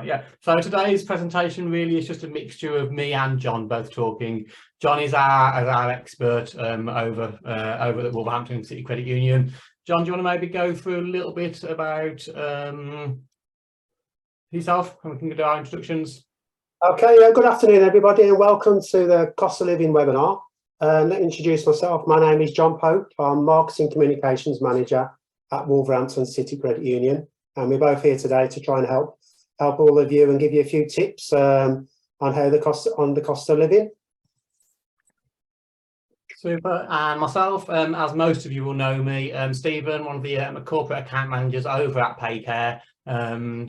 Yeah. So today's presentation really is just a mixture of me and John both talking. John is our expert over at Wolverhampton City Credit Union. John, do you want to maybe go through a little bit about yourself, and we can do our introductions? Okay, good afternoon everybody, and welcome to the Cost of Living webinar. Let me introduce myself. My name is John Pope. I'm Marketing Communications Manager at Wolverhampton City Credit Union, and we're both here today to try and help all of you and give you a few tips on how the cost of living. Super. And myself, as most of you will know me, Stephen, one of the corporate account managers over at Paycare.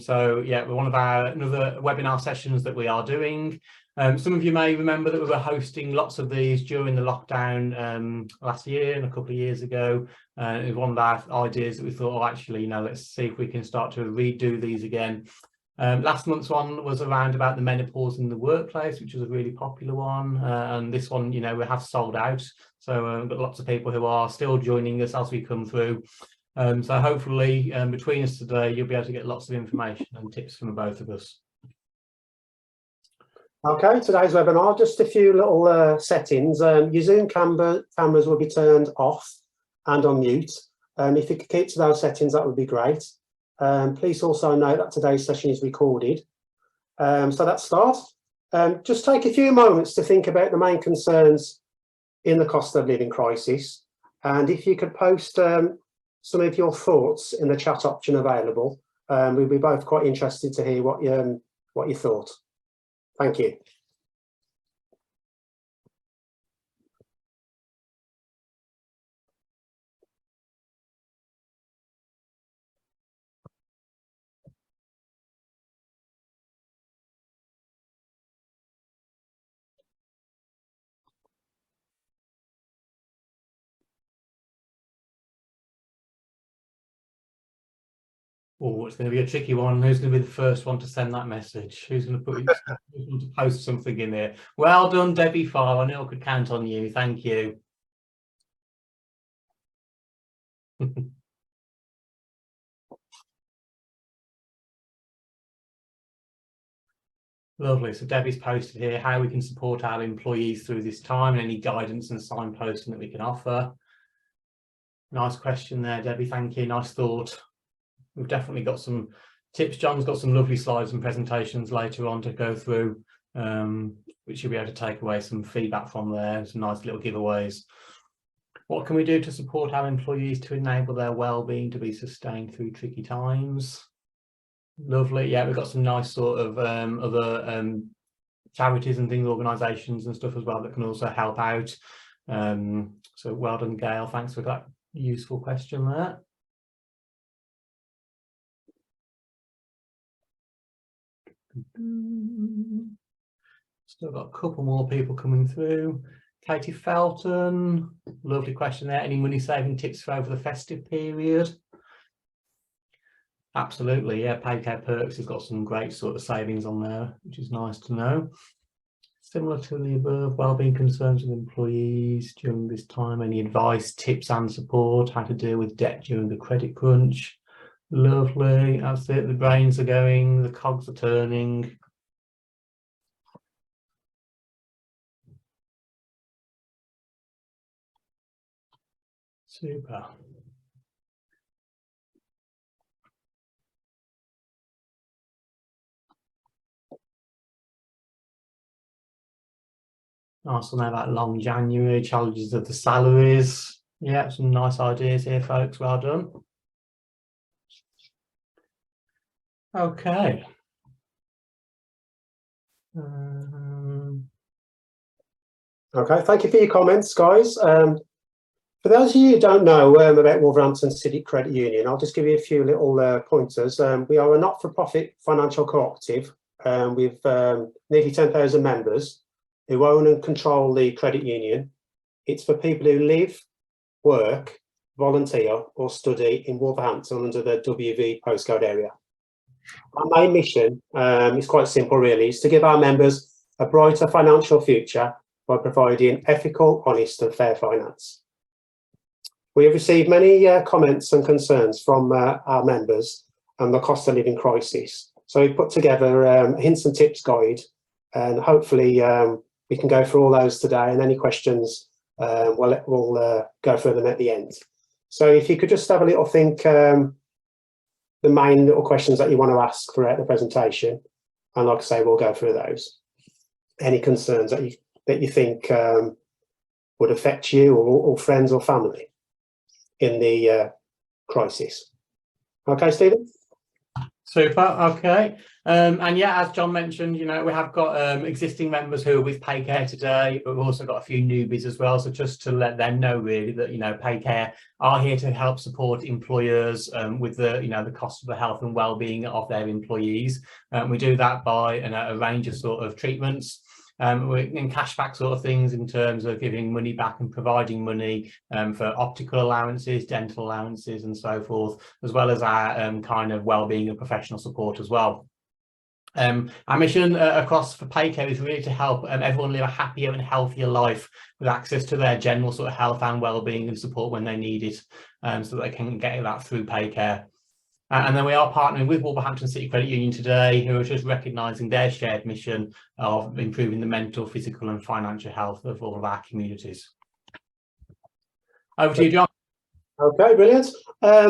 So yeah, we're one of our another webinar sessions that we are doing. Some of you may remember that we were hosting lots of these during the lockdown last year and a couple of years ago. It was one of our ideas that we thought, oh, actually, let's see if we can start to redo these again. Last month's one was around about the menopause in the workplace, which was a really popular one. And this one, we have sold out. So we've got lots of people who are still joining us as we come through. So hopefully between us today, you'll be able to get lots of information and tips from both of us. Okay, today's webinar, just a few little settings. Your Zoom cameras will be turned off and on mute. If you could keep to those settings, that would be great. Please also note that today's session is recorded. So let's start. Just take a few moments to think about the main concerns in the cost of living crisis. And if you could post some of your thoughts in the chat option available, we'd be both quite interested to hear what you thought. Thank you. Oh, it's going to be a tricky one. Who's going to be the first one to send that message? Who's going to post something in there? Well done, Debbie Farr. I know I could count on you. Thank you. Lovely. So Debbie's posted here how we can support our employees through this time and any guidance and signposting that we can offer. Nice question there, Debbie. Thank you. Nice thought. We've definitely got some tips. John's got some lovely slides and presentations later on to go through, which you'll be able to take away some feedback from there. Some nice little giveaways. What can we do to support our employees to enable their well-being to be sustained through tricky times? Lovely. Yeah, we've got some nice sort of other charities and things, organisations and stuff as well that can also help out. So well done, Gail. Thanks for that useful question there. Still got a couple more people coming through. Katie Felton, lovely question there. Any money saving tips for over the festive period? Absolutely, yeah. Paycare Perks has got some great sort of savings on there, which is nice to know. Similar to the above, wellbeing concerns with employees during this time. Any advice, tips and support, how to deal with debt during the credit crunch? Lovely, that's it. The brains are going, the cogs are turning. Super. Also know that long January, challenges of the salaries. Yeah, some nice ideas here, folks. Well done. Okay. Okay, thank you for your comments, guys. For those of you who don't know about Wolverhampton City Credit Union, I'll just give you a few little pointers. We are a not-for-profit financial cooperative with nearly 10,000 members who own and control the credit union. It's for people who live, work, volunteer or study in Wolverhampton under the WV postcode area. Our main mission is quite simple really, is to give our members a brighter financial future by providing ethical, honest and fair finance. We have received many comments and concerns from our members on the cost of living crisis So we put together a hints and tips guide, and hopefully we can go through all those today, and any questions we'll go through them at the end. So if you could just have a little think, the main little questions that you want to ask throughout the presentation, and like I say, we'll go through those. Any concerns that you think would affect you or friends or family in the crisis. Okay, Stephen? Super. Okay. And yeah, as John mentioned, you know, we have got existing members who are with Paycare today, but we've also got a few newbies as well. So just to let them know really that, you know, Paycare are here to help support employers with the, you know, the cost of the health and well-being of their employees. We do that by a range of sort of treatments. We're in cashback sort of things in terms of giving money back and providing money for optical allowances, dental allowances and so forth, as well as our kind of wellbeing and professional support as well. Our mission across for Paycare is really to help everyone live a happier and healthier life with access to their general sort of health and wellbeing and support when they need it, so that they can get that through Paycare. And then we are partnering with Wolverhampton City Credit Union today, who are just recognising their shared mission of improving the mental, physical and financial health of all of our communities. Over to you, John. Okay, brilliant.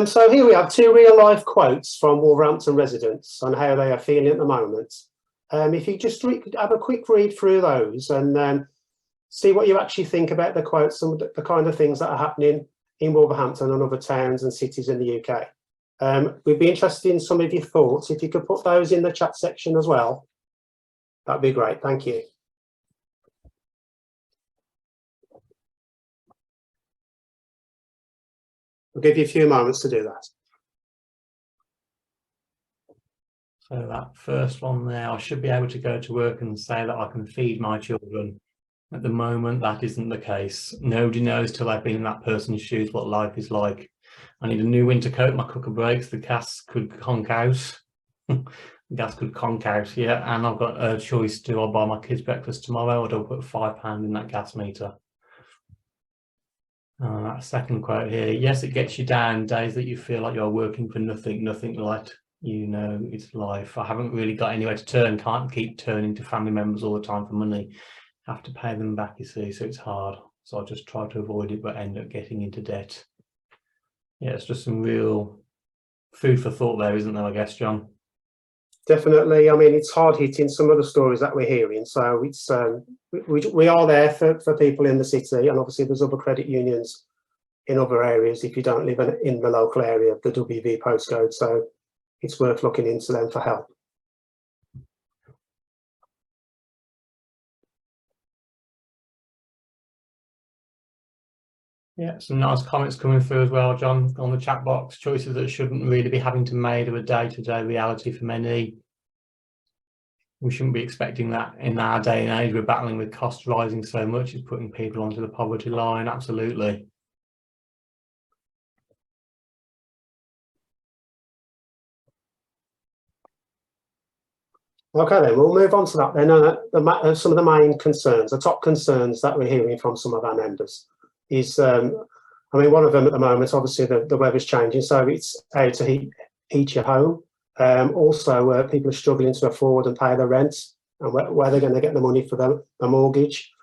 So here we have two real-life quotes from Wolverhampton residents on how they are feeling at the moment. If you just have a quick read through those and see what you actually think about the quotes and the kind of things that are happening in Wolverhampton and other towns and cities in the UK. We'd be interested in some of your thoughts. If you could put those in the chat section as well, that'd be great. Thank you. I'll give you a few moments to do that. So that first one there, I should be able to go to work and say that I can feed my children. At the moment, that isn't the case. Nobody knows till they've been in that person's shoes what life is like. I need a new winter coat, my cooker breaks, the gas could conk out. The gas could conk out, yeah. And I've got a choice, do I buy my kids breakfast tomorrow or do I put £5 in that gas meter? That second quote here, yes, it gets you down days that you feel like you're working for nothing, nothing like, you know, it's life. I haven't really got anywhere to turn, can't keep turning to family members all the time for money. Have to pay them back, you see, so it's hard. So I just try to avoid it, but end up getting into debt. Yeah, it's just some real food for thought there, isn't there, I guess, John? Definitely. I mean, it's hard hitting some of the stories that we're hearing. So it's we are there for people in the city, and obviously there's other credit unions in other areas if you don't live in the local area of the WV postcode. So it's worth looking into them for help. Yeah, some nice comments coming through as well, John, on the chat box. Choices that shouldn't really be having to be made of a day-to-day reality for many. We shouldn't be expecting that in our day and age. We're battling with costs rising so much, it's putting people onto the poverty line. Absolutely. Okay, then we'll move on to that then. Some of the main concerns, the top concerns that we're hearing from some of our members is, I mean, one of them at the moment, obviously the weather's changing, so it's how to heat your home. Also, people are struggling to afford and pay their rent, and where they're going to get the money for the mortgage,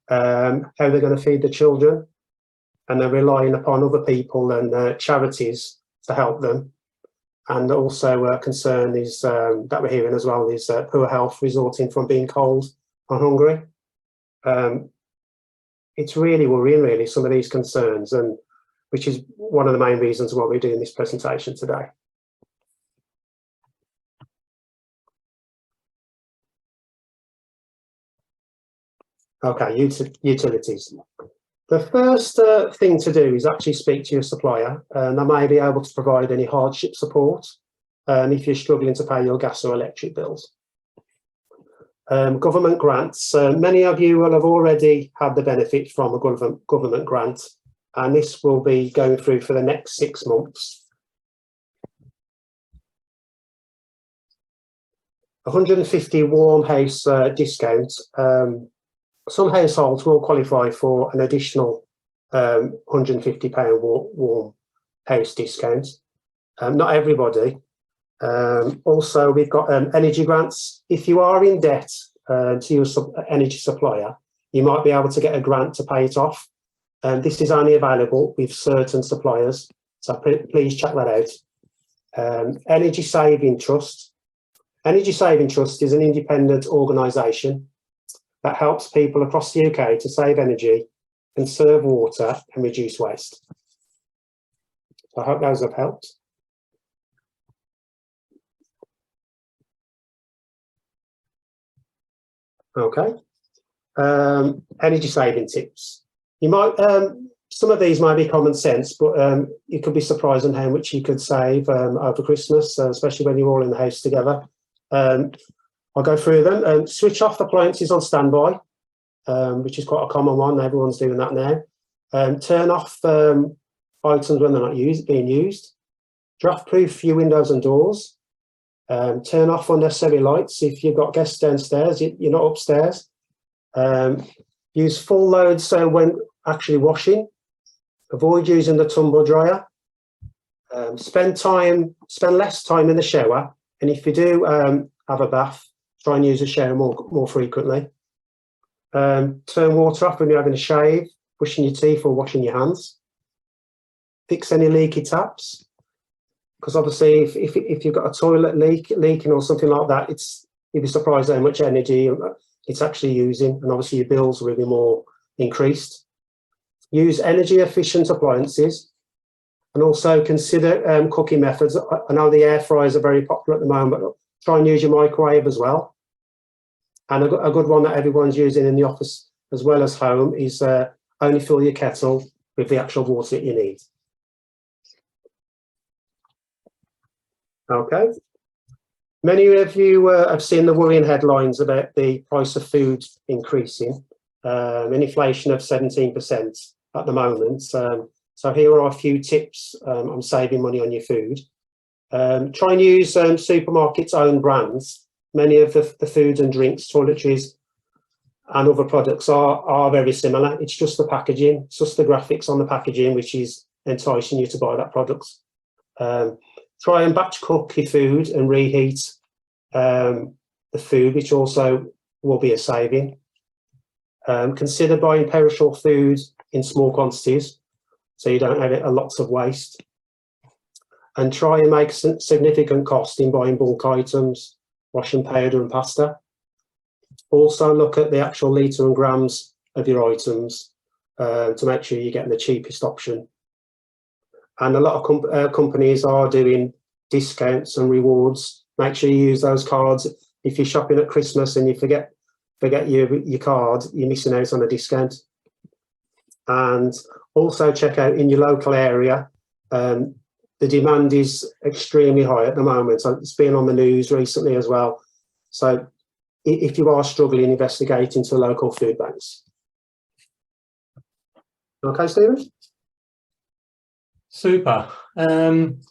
how they're going to feed the children, and they're relying upon other people and charities to help them. And also a concern is that we're hearing as well is poor health resulting from being cold and hungry. It's really worrying, really, some of these concerns, and which is one of the main reasons why we're doing this presentation today. Okay, utilities. The first thing to do is actually speak to your supplier, and they may be able to provide any hardship support if you're struggling to pay your gas or electric bills. Government grants. Many of you will have already had the benefit from a government grant, and this will be going through for the next 6 months. 150 warm house discount. Some households will qualify for an additional £150 warm house discount. Not everybody, Also, we've got energy grants. If you are in debt to your energy supplier, you might be able to get a grant to pay it off. This is only available with certain suppliers, so please check that out. Energy Saving Trust. Energy Saving Trust is an independent organisation that helps people across the UK to save energy, conserve water and reduce waste. So I hope those have helped. Okay. Energy saving tips. You might, some of these might be common sense, but you could be surprised on how much you could save over Christmas, especially when you're all in the house together. I'll go through them. Switch off appliances on standby, which is quite a common one. Everyone's doing that now. Turn off items when they're not being used. Draft-proof your windows and doors. Turn off unnecessary lights. If you've got guests downstairs, you're not upstairs. Use full loads when actually washing. Avoid using the tumble dryer. Spend less time in the shower. And if you do have a bath, try and use a shower more frequently. Turn water off when you're having a shave, brushing your teeth or washing your hands. Fix any leaky taps. Because obviously, if you've got a toilet leaking or something like that, you'd be surprised how much energy it's actually using, and obviously your bills will be more increased. Use energy efficient appliances, and also consider cooking methods. I know the air fryers are very popular at the moment, but try and use your microwave as well. And a good one that everyone's using in the office as well as home is only fill your kettle with the actual water that you need. Okay. Many of you have seen the worrying headlines about the price of food increasing, an inflation of 17% at the moment. So here are a few tips on saving money on your food. Try and use supermarkets' own brands. Many of the foods and drinks, toiletries and other products are very similar. It's just the packaging, it's just the graphics on the packaging which is enticing you to buy that product. Try and batch cook your food and reheat the food, which also will be a saving. Consider buying perishable food in small quantities so you don't have lots of waste. And try and make significant cost in buying bulk items, washing powder and pasta. Also look at the actual litre and grams of your items to make sure you're getting the cheapest option. And a lot of companies are doing discounts and rewards. Make sure you use those cards. If you're shopping at Christmas and you forget your card, you're missing out on a discount. And also check out in your local area. The demand is extremely high at the moment. So it's been on the news recently as well. So if you are struggling, investigate into local food banks. Okay, Stephen? Super.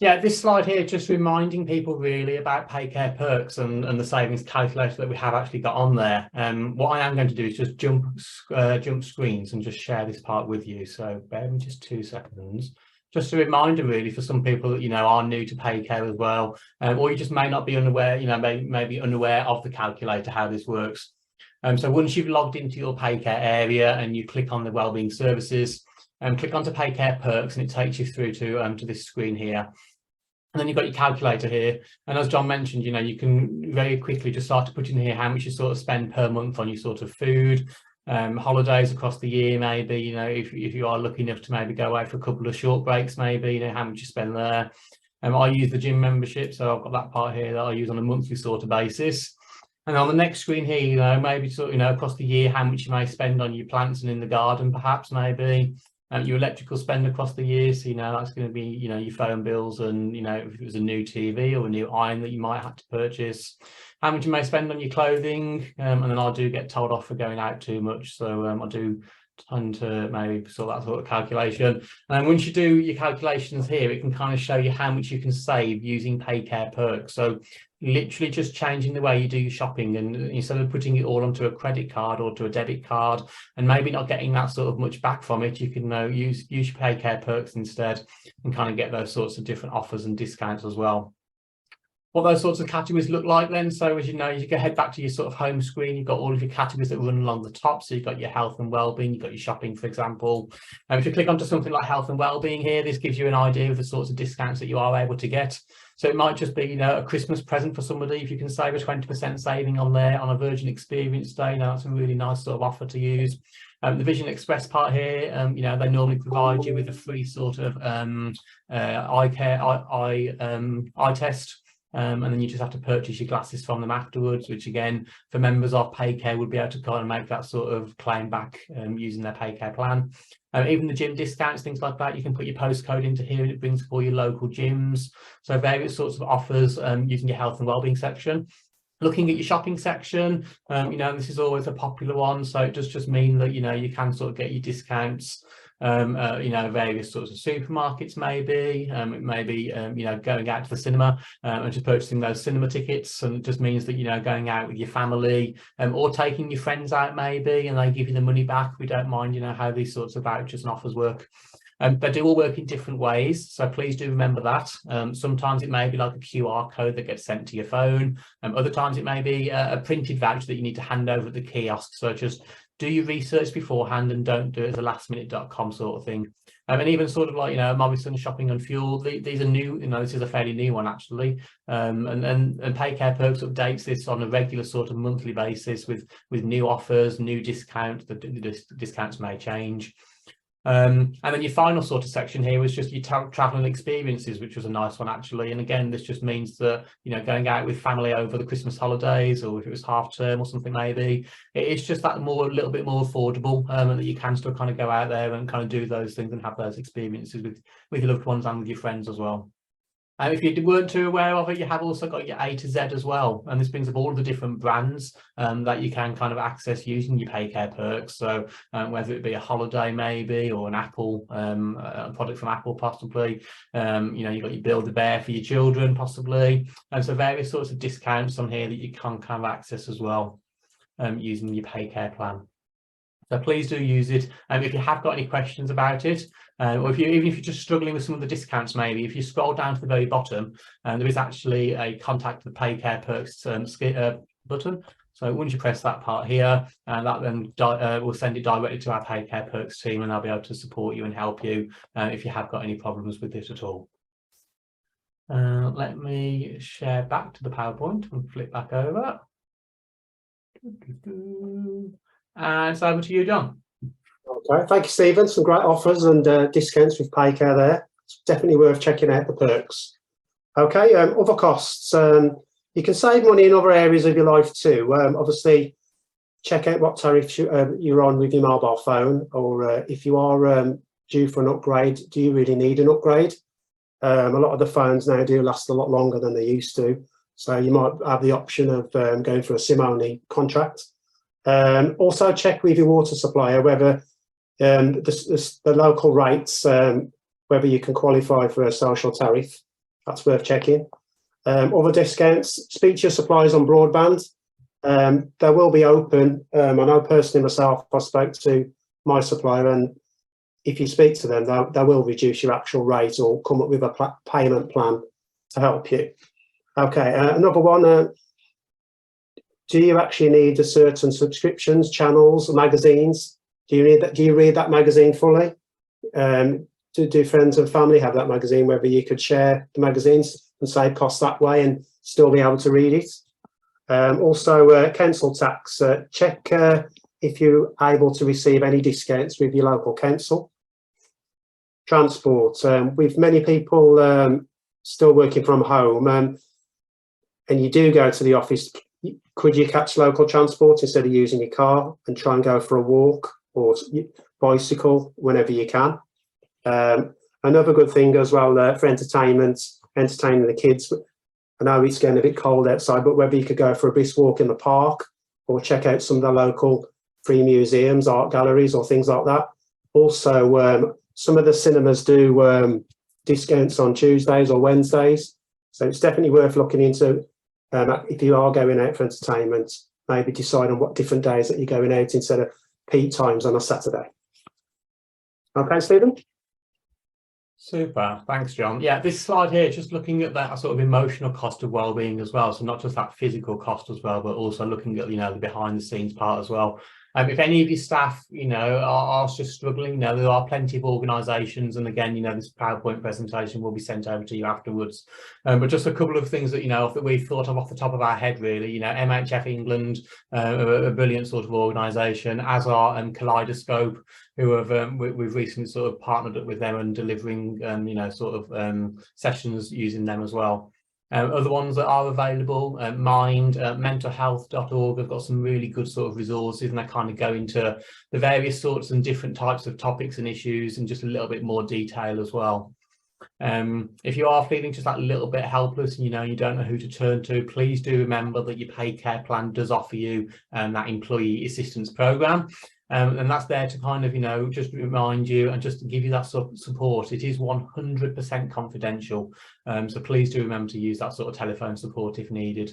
Yeah, this slide here just reminding people really about Paycare perks and the savings calculator that we have actually got on there. What I am going to do is just jump screens and just share this part with you. So bear with me just 2 seconds. Just a reminder really for some people that, are new to Paycare as well, or you just may not be unaware, maybe unaware of the calculator, how this works. So once you've logged into your Paycare area and you click on the Wellbeing services, click onto Paycare perks and it takes you through to this screen here. And then you've got your calculator here. And as John mentioned, you can very quickly just start to put in here how much you sort of spend per month on your sort of food, holidays across the year, maybe, if you are lucky enough to maybe go away for a couple of short breaks, maybe, how much you spend there. I use the gym membership, so I've got that part here that I use on a monthly sort of basis. And on the next screen here, maybe sort of, across the year, how much you may spend on your plants and in the garden, perhaps, maybe. Your electrical spend across the year, so that's going to be your phone bills, and if it was a new TV or a new iron that you might have to purchase, how much you may spend on your clothing, and then I do get told off for going out too much, so I do tend to maybe sort that sort of calculation. And once you do your calculations here, it can kind of show you how much you can save using Paycare perks. So literally just changing the way you do your shopping, and instead of putting it all onto a credit card or to a debit card and maybe not getting that sort of much back from it, you can use your Paycare perks instead and kind of get those sorts of different offers and discounts as well. what those sorts of categories look like then. So as you know, you can head back to your sort of home screen, you've got all of your categories that run along the top. So you've got your health and wellbeing, you've got your shopping, for example. And if you click onto something like health and wellbeing here, this gives you an idea of the sorts of discounts that you are able to get. So it might just be, you know, a Christmas present for somebody. If you can save a 20% saving on there on a Virgin Experience Day, you know, that's a really nice sort of offer to use. The Vision Express part here, you know, they normally provide you with a free sort of eye test. And then you just have to purchase your glasses from them afterwards, which again, for members of Paycare would be able to kind of make that sort of claim back using their Paycare plan. Even the gym discounts, things like that, you can put your postcode into here and it brings up all your local gyms. So various sorts of offers using your health and wellbeing section. Looking at your shopping section, you know, this is always a popular one. So it does just mean that, you know, you can sort of get your discounts, you know, various sorts of supermarkets maybe. It may be, you know, going out to the cinema and just purchasing those cinema tickets. And it just means that, you know, going out with your family or taking your friends out maybe, and they give you the money back. We don't mind, you know, how these sorts of vouchers and offers work. They do all work in different ways, so please do remember that. Sometimes it may be like a QR code that gets sent to your phone. Other times it may be a printed voucher that you need to hand over at the kiosk. So just do your research beforehand and don't do it as a lastminute.com sort of thing. And even sort of like, you know, Morrison shopping and fuel, these are new, you know, this is a fairly new one actually. And Paycare Perks updates this on a regular sort of monthly basis with new offers, new discounts. The discounts may change. And then your final sort of section here was just your travel and experiences, which was a nice one actually. And again, this just means that, you know, going out with family over the Christmas holidays, or if it was half term or something maybe, it's just that a little bit more affordable, and that you can still kind of go out there and kind of do those things and have those experiences with your loved ones and with your friends as well. And if you weren't too aware of it, you have also got your A to Z as well. And this brings up all the different brands that you can kind of access using your Paycare Perks. So whether it be a holiday maybe, or an Apple, a product from Apple possibly, you know, you've got your Build-A-Bear for your children possibly. And so various sorts of discounts on here that you can kind of access as well using your Paycare plan. So please do use it. If you have got any questions about it, or even if you're just struggling with some of the discounts, maybe if you scroll down to the very bottom, there is actually a contact the Paycare Perks button. So once you press that part here, that then will send it directly to our Paycare Perks team, and they'll be able to support you and help you if you have got any problems with this at all. Let me share back to the PowerPoint and flip back over. And it's over to you, John. Okay, thank you, Stephen. Some great offers and discounts with Paycare there. It's definitely worth checking out the perks. Okay, other costs. You can save money in other areas of your life too. Obviously, check out what tariff you're on with your mobile phone, or if you are due for an upgrade, do you really need an upgrade? A lot of the phones now do last a lot longer than they used to. So you might have the option of going for a SIM-only contract. Also check with your water supplier whether the local rates, whether you can qualify for a social tariff. That's worth checking. Other discounts, speak to your suppliers on broadband. They will be open. I know personally myself, I spoke to my supplier, and if you speak to them, they will reduce your actual rate or come up with a payment plan to help you. Okay, another one. Do you actually need a certain subscriptions, channels, magazines? Do you read that magazine fully? Do friends and family have that magazine? Whether you could share the magazines and save costs that way and still be able to read it. Also, council tax. Check if you're able to receive any discounts with your local council. Transport. With many people still working from home, and you do go to the office, could you catch local transport instead of using your car and try and go for a walk or bicycle whenever you can? Another good thing as well for entertainment, entertaining the kids. I know it's getting a bit cold outside, but whether you could go for a brisk walk in the park or check out some of the local free museums, art galleries or things like that. Also, some of the cinemas do discounts on Tuesdays or Wednesdays. So it's definitely worth looking into. If you are going out for entertainment, maybe decide on what different days that you're going out instead of peak times on a Saturday. Okay, Stephen? Super, thanks, John. Yeah, this slide here, just looking at that sort of emotional cost of well-being as well. So not just that physical cost as well, but also looking at, the behind the scenes part as well. If any of your staff, are just struggling, there are plenty of organisations, and again, this PowerPoint presentation will be sent over to you afterwards. But just a couple of things that, that we thought of off the top of our head, really. MHF England, a brilliant sort of organisation, as are Kaleidoscope, who have we've recently sort of partnered up with them and delivering sessions using them as well. Other ones that are available, Mind, mentalhealth.org have got some really good sort of resources, and they kind of go into the various sorts and different types of topics and issues in just a little bit more detail as well. If you are feeling just that little bit helpless and you don't know who to turn to, please do remember that your Paycare plan does offer you that employee assistance program. And that's there to kind of, just remind you and just to give you that support. It is 100% confidential. So please do remember to use that sort of telephone support if needed.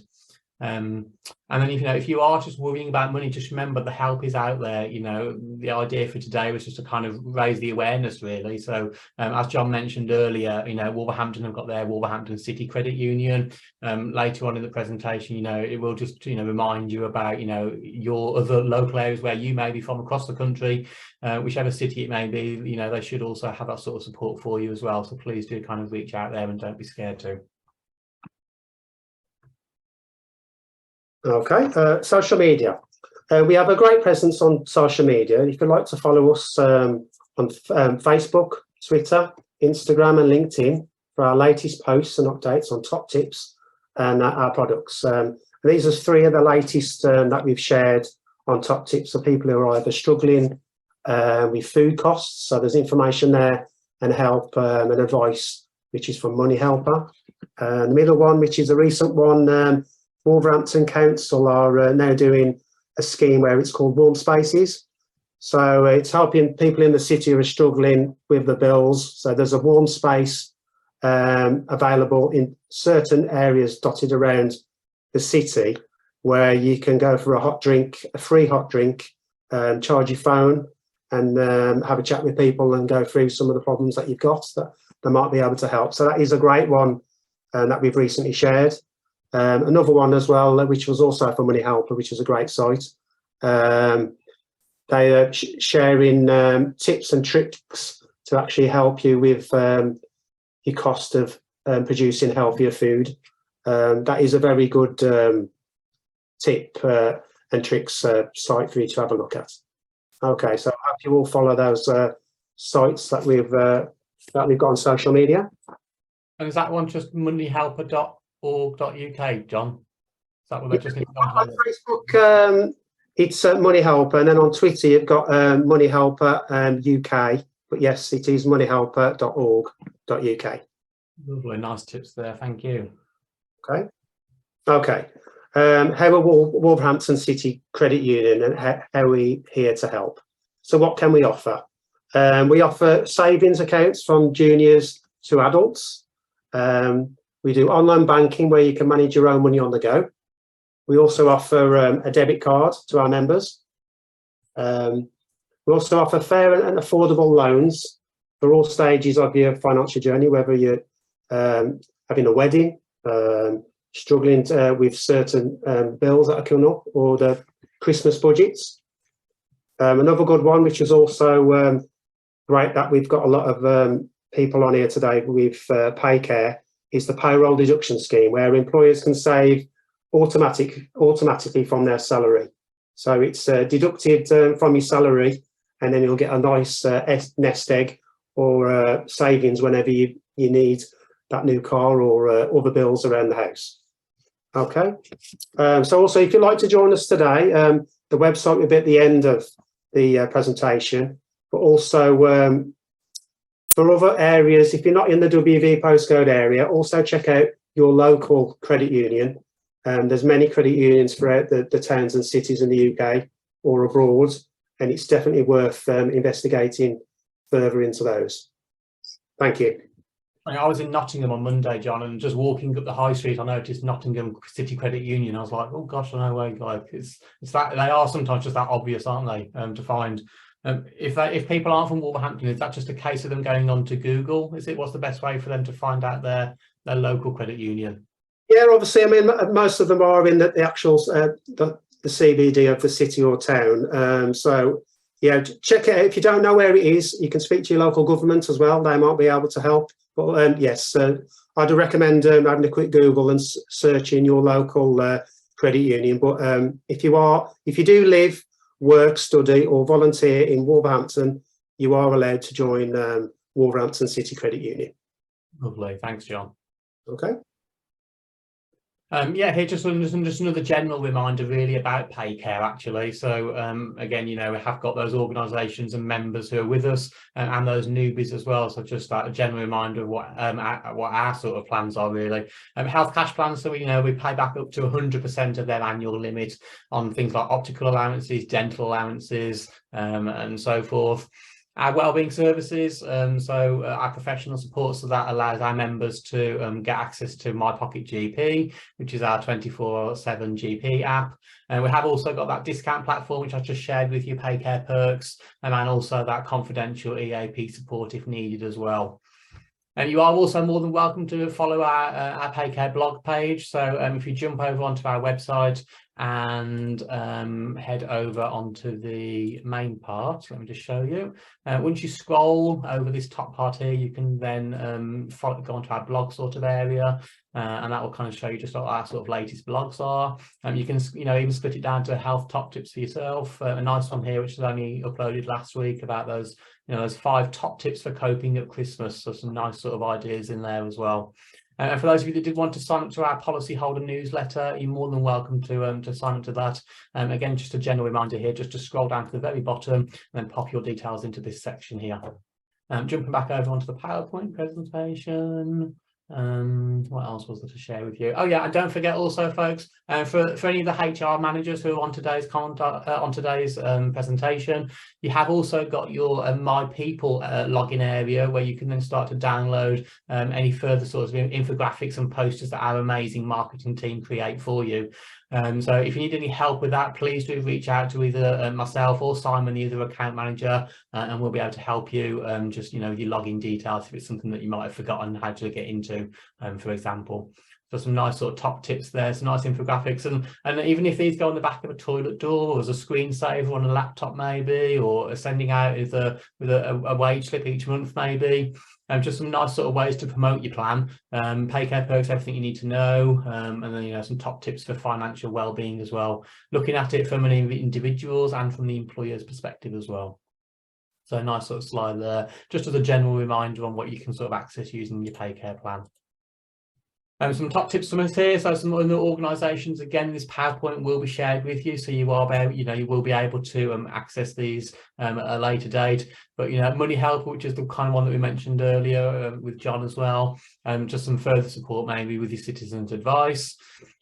And then, if you are just worrying about money, just remember the help is out there. The idea for today was just to kind of raise the awareness, really. So as John mentioned earlier, Wolverhampton have got their Wolverhampton City Credit Union. Later on in the presentation, it will just, remind you about, your other local areas where you may be from across the country, whichever city it may be, they should also have that sort of support for you as well. So please do kind of reach out there and don't be scared to. Okay, social media. We have a great presence on social media. If you'd like to follow us on Facebook, Twitter, Instagram and LinkedIn for our latest posts and updates on top tips and our products. These are 3 of the latest that we've shared on top tips for people who are either struggling with food costs. So there's information there and help and advice, which is from Money Helper. The middle one, which is a recent one, Wolverhampton Council are now doing a scheme where it's called Warm Spaces. So it's helping people in the city who are struggling with the bills. So there's a warm space available in certain areas dotted around the city where you can go for a free hot drink, charge your phone and have a chat with people and go through some of the problems that you've got that might be able to help. So that is a great one that we've recently shared. Another one as well, which was also for Money Helper, which is a great site. They are sharing tips and tricks to actually help you with your cost of producing healthier food. That is a very good tip and tricks site for you to have a look at. Okay, so I hope you all follow those sites that we've got on social media. And is that one just moneyhelper.org.uk, John? Is that what they just need to on Facebook? It's Money Helper, and then on Twitter you've got Money Helper UK. But yes, it is moneyhelper.org.uk. Lovely, nice tips there. Thank you. Okay. How are Wolverhampton City Credit Union, and how are we here to help? So what can we offer? We offer savings accounts from juniors to adults. We do online banking where you can manage your own money on the go. We also offer a debit card to our members. We also offer fair and affordable loans for all stages of your financial journey, whether you're having a wedding, struggling with certain bills that are coming up, or the Christmas budgets. Another good one, which is also great that we've got a lot of people on here today with Paycare, is the payroll deduction scheme, where employers can save automatically from their salary. So it's deducted from your salary, and then you'll get a nice nest egg or savings whenever you need that new car or other bills around the house. Okay. So also, if you'd like to join us today, the website will be at the end of the presentation, but also for other areas, if you're not in the WV postcode area, also check out your local credit union. There's many credit unions throughout the towns and cities in the UK or abroad, and it's definitely worth investigating further into those. Thank you. I was in Nottingham on Monday, John, and just walking up the high street, I noticed Nottingham City Credit Union. I was like, oh gosh, I know where. Like it's that they are sometimes just that obvious, aren't they? To find If people aren't from Wolverhampton, is that just a case of them going on to Google? Is it, what's the best way for them to find out their local credit union? Yeah, obviously, I mean, most of them are in the actual the CBD of the city or town. So, yeah, check it out. If you don't know where it is, you can speak to your local government as well. They might be able to help. But yes, I'd recommend having a quick Google and searching your local credit union. But if you do live, work, study, or volunteer in Wolverhampton, you are allowed to join Wolverhampton City Credit Union. Lovely, thanks, John. Okay. Yeah, here just another general reminder really about Paycare actually. So again, you know, we have got those organisations and members who are with us and those newbies as well. So just that a general reminder of what our sort of plans are really. Health cash plans, so we pay back up to 100% of their annual limit on things like optical allowances, dental allowances, and so forth. Our wellbeing services, so our professional support, so that allows our members to get access to My Pocket GP, which is our 24/7 GP app. And we have also got that discount platform, which I just shared with you, Paycare Perks, and also that confidential EAP support if needed as well. And you are also more than welcome to follow our Paycare blog page. So if you jump over onto our website and head over onto the main part, let me just show you. Once you scroll over this top part here, you can then go onto our blog sort of area, and that will kind of show you just what our sort of latest blogs are. You can even split it down to health top tips for yourself. A nice one here, which was only uploaded last week, about those those 5 top tips for coping at Christmas. So some nice sort of ideas in there as well. And for those of you that did want to sign up to our policyholder newsletter, you're more than welcome to sign up to that. Again, just a general reminder here, just to scroll down to the very bottom and then pop your details into this section here. Jumping back over onto the PowerPoint presentation. What else was there to share with you? Oh yeah, and don't forget also, folks, for any of the HR managers who are on today's presentation, you have also got your My People login area, where you can then start to download any further sorts of infographics and posters that our amazing marketing team create for you. So if you need any help with that, please do reach out to either myself or Simon, the other account manager, and we'll be able to help you just with your login details if it's something that you might have forgotten how to get into, for example. So some nice sort of top tips there, some nice infographics, and even if these go on the back of a toilet door or as a screensaver on a laptop maybe, or sending out with a wage slip each month maybe. Just some nice sort of ways to promote your plan. Paycare Perks, everything you need to know, and then some top tips for financial well-being as well, looking at it from an individual's and from the employer's perspective as well. So a nice sort of slide there, just as a general reminder on what you can sort of access using your Paycare plan. Some top tips from us here. So some other organisations, again, this PowerPoint will be shared with you, so you will be able to access these at a later date. But Money Helper, which is the kind of one that we mentioned earlier with John as well, just some further support maybe with your citizens advice.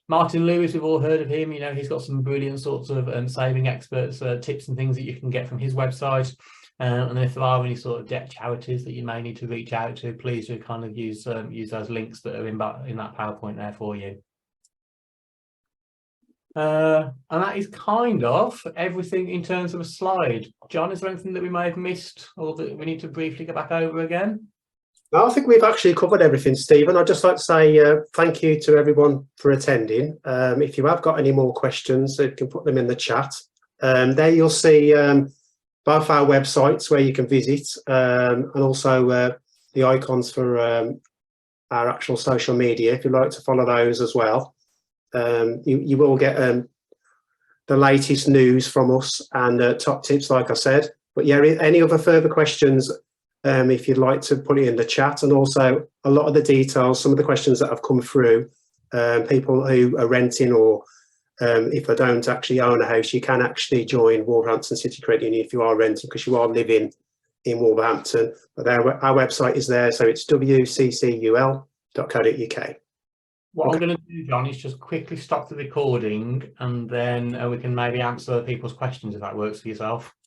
Martin Lewis, we've all heard of him. He's got some brilliant sorts of saving experts tips and things that you can get from his website. And if there are any sort of debt charities that you may need to reach out to, please do kind of use those links that are in that PowerPoint there for you. And that is kind of everything in terms of a slide. John, is there anything that we may have missed or that we need to briefly go back over again? No, I think we've actually covered everything, Stephen. I'd just like to say thank you to everyone for attending. If you have got any more questions, you can put them in the chat. There you'll see both our websites where you can visit, and also the icons for our actual social media, if you'd like to follow those as well. You will get the latest news from us and top tips, like I said. But yeah, any other further questions, if you'd like to put it in the chat, and also a lot of the details, some of the questions that have come through, people who are renting, or if they don't actually own a house, you can actually join Wolverhampton City Credit Union if you are renting, because you are living in Wolverhampton. But our website is there, so it's wccul.co.uk. What I'm going to do, John, is just quickly stop the recording, and then we can maybe answer people's questions if that works for yourself.